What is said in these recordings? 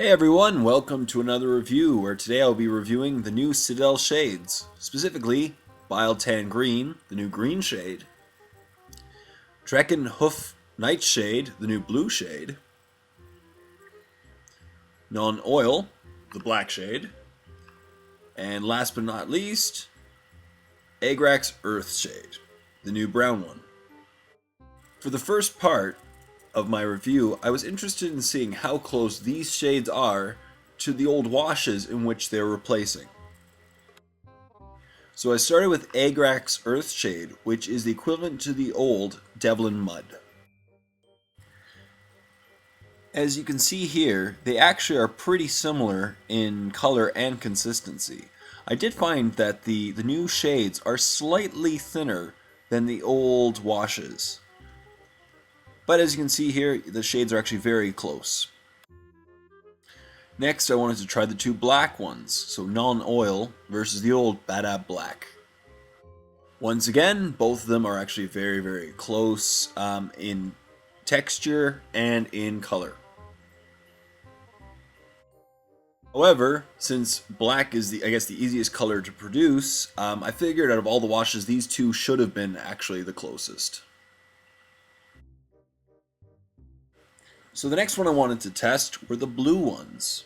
Hey everyone, welcome to another review where today I'll be reviewing the new Citadel shades, specifically Bile Tan Green, the new green shade, Trekken Hoof Nightshade, the new blue shade, Non-Oil, the black shade, and last but not least, Agrax Earth Shade, the new brown one. For the first part of my review, I was interested in seeing how close these shades are to the old washes in which they're replacing. So I started with Agrax Earth Shade, which is the equivalent to the old Devlin Mud. As you can see here, they actually are pretty similar in color and consistency. I did find that the new shades are slightly thinner than the old washes. But as you can see here, the shades are actually very close. Next, I wanted to try the two black ones, so Non-Oil versus the old Badab Black. Once again, both of them are actually very close in texture and in color. However, since black is the easiest color to produce, I figured out of all the washes, these two should have been actually the closest. So the next one I wanted to test were the blue ones.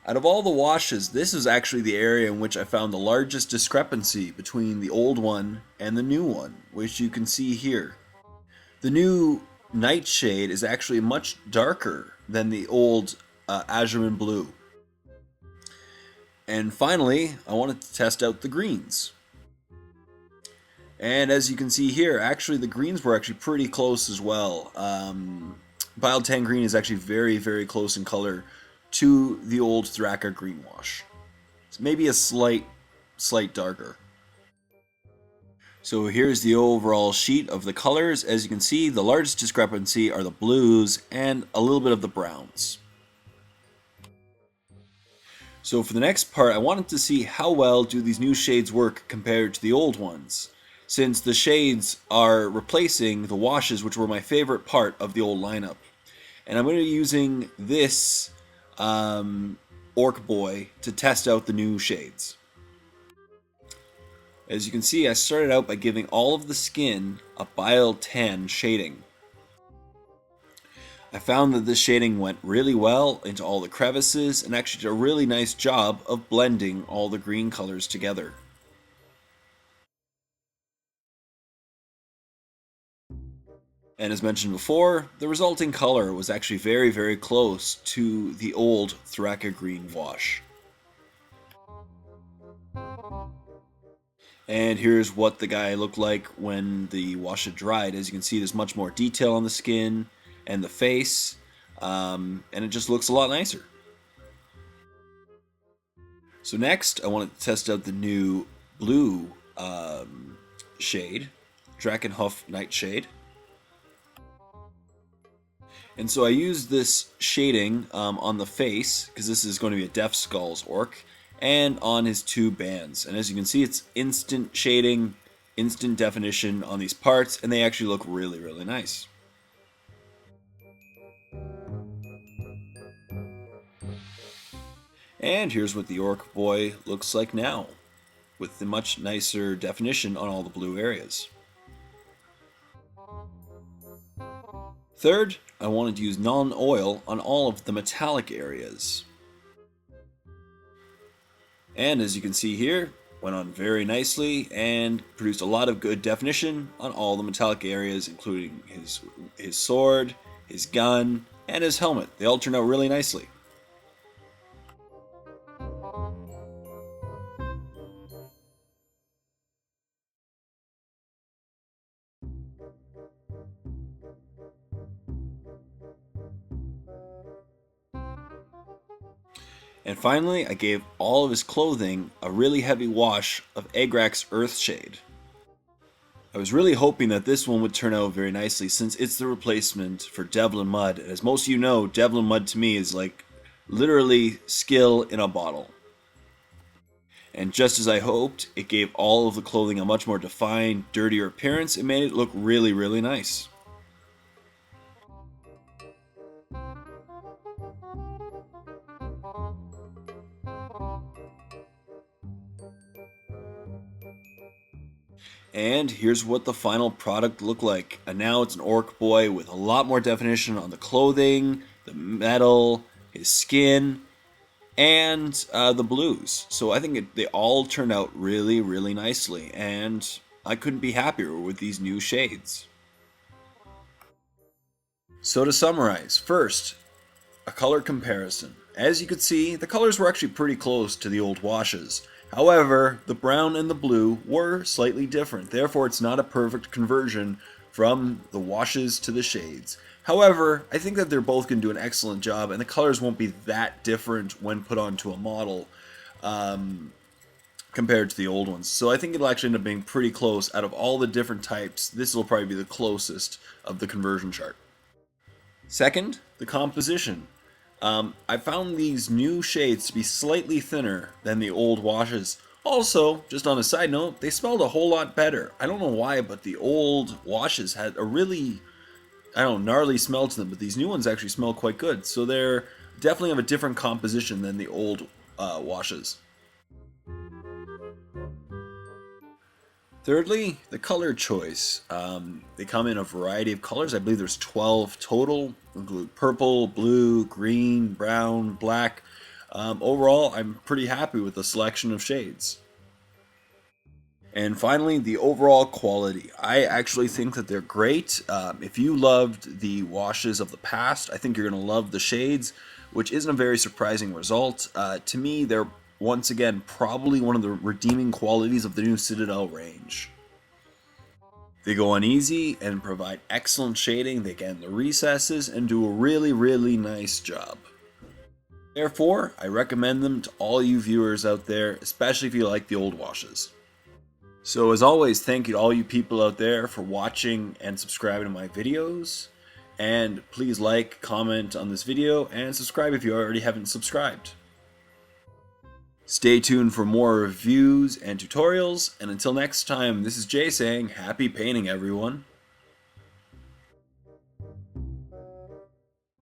Out of all the washes, this is actually the area in which I found the largest discrepancy between the old one and the new one, which you can see here. The new Nightshade is actually much darker than the old Azurine Blue. And finally, I wanted to test out the greens. And as you can see here, actually the greens were actually pretty close as well. Bile Tan Green is actually very close in color to the old Thraka Green wash. It's maybe a slight darker. So here's the overall sheet of the colors. As you can see, the largest discrepancy are the blues and a little bit of the browns. So for the next part, I wanted to see how well do these new shades work compared to the old ones, since the shades are replacing the washes, which were my favorite part of the old lineup. And I'm going to be using this Orc Boy to test out the new shades. As you can see, I started out by giving all of the skin a Bile Tan shading. I found that this shading went really well into all the crevices and actually did a really nice job of blending all the green colors together. And as mentioned before, the resulting color was actually very close to the old Thraka Green wash. And here's what the guy looked like when the wash had dried. As you can see, there's much more detail on the skin and the face, and it just looks a lot nicer. So next, I wanted to test out the new blue shade, Drakenhof Nightshade. And so I used this shading on the face, because this is going to be a Deaf Skulls orc, and on his two bands. And as you can see, it's instant shading, instant definition on these parts, and they actually look really nice. And here's what the Orc Boy looks like now, with the much nicer definition on all the blue areas. Third, I wanted to use Non-Oil on all of the metallic areas. And as you can see here, went on very nicely and produced a lot of good definition on all the metallic areas, including his sword, his gun, and his helmet. They all turned out really nicely. And finally, I gave all of his clothing a really heavy wash of Agrax Earth Shade. I was really hoping that this one would turn out very nicely, since it's the replacement for Devlin Mud. As most of you know, Devlin Mud to me is like literally skill in a bottle. And just as I hoped, it gave all of the clothing a much more defined, dirtier appearance. It made it look really nice. And here's what the final product looked like. And now it's an orc boy with a lot more definition on the clothing, the metal, his skin, and the blues. So I think they all turned out really, really nicely. And I couldn't be happier with these new shades. So to summarize, first, a color comparison. As you could see, the colors were actually pretty close to the old washes. However, the brown and the blue were slightly different, therefore it's not a perfect conversion from the washes to the shades. However, I think that they're both going to do an excellent job, and the colors won't be that different when put onto a model compared to the old ones. So I think it'll actually end up being pretty close. Out of all the different types, this will probably be the closest of the conversion chart. Second, the composition. I found these new shades to be slightly thinner than the old washes. Also, just on a side note, they smelled a whole lot better. I don't know why, but the old washes had a really, I don't know, gnarly smell to them, but these new ones actually smell quite good. So they're definitely have a different composition than the old washes. Thirdly, the color choice. They come in a variety of colors. I believe there's 12 total, include purple, blue, green, brown, black. Overall, I'm pretty happy with the selection of shades. And finally, the overall quality. I actually think that they're great. If you loved the washes of the past, I think you're going to love the shades, which isn't a very surprising result. To me, they're once again probably one of the redeeming qualities of the new Citadel range. They go on easy and provide excellent shading. They get in the recesses and do a really, really nice job. Therefore, I recommend them to all you viewers out there, especially if you like the old washes. So as always, thank you to all you people out there for watching and subscribing to my videos. And please like, comment on this video, and subscribe if you already haven't subscribed. Stay tuned for more reviews and tutorials, and until next time, this is Jay saying happy painting, everyone.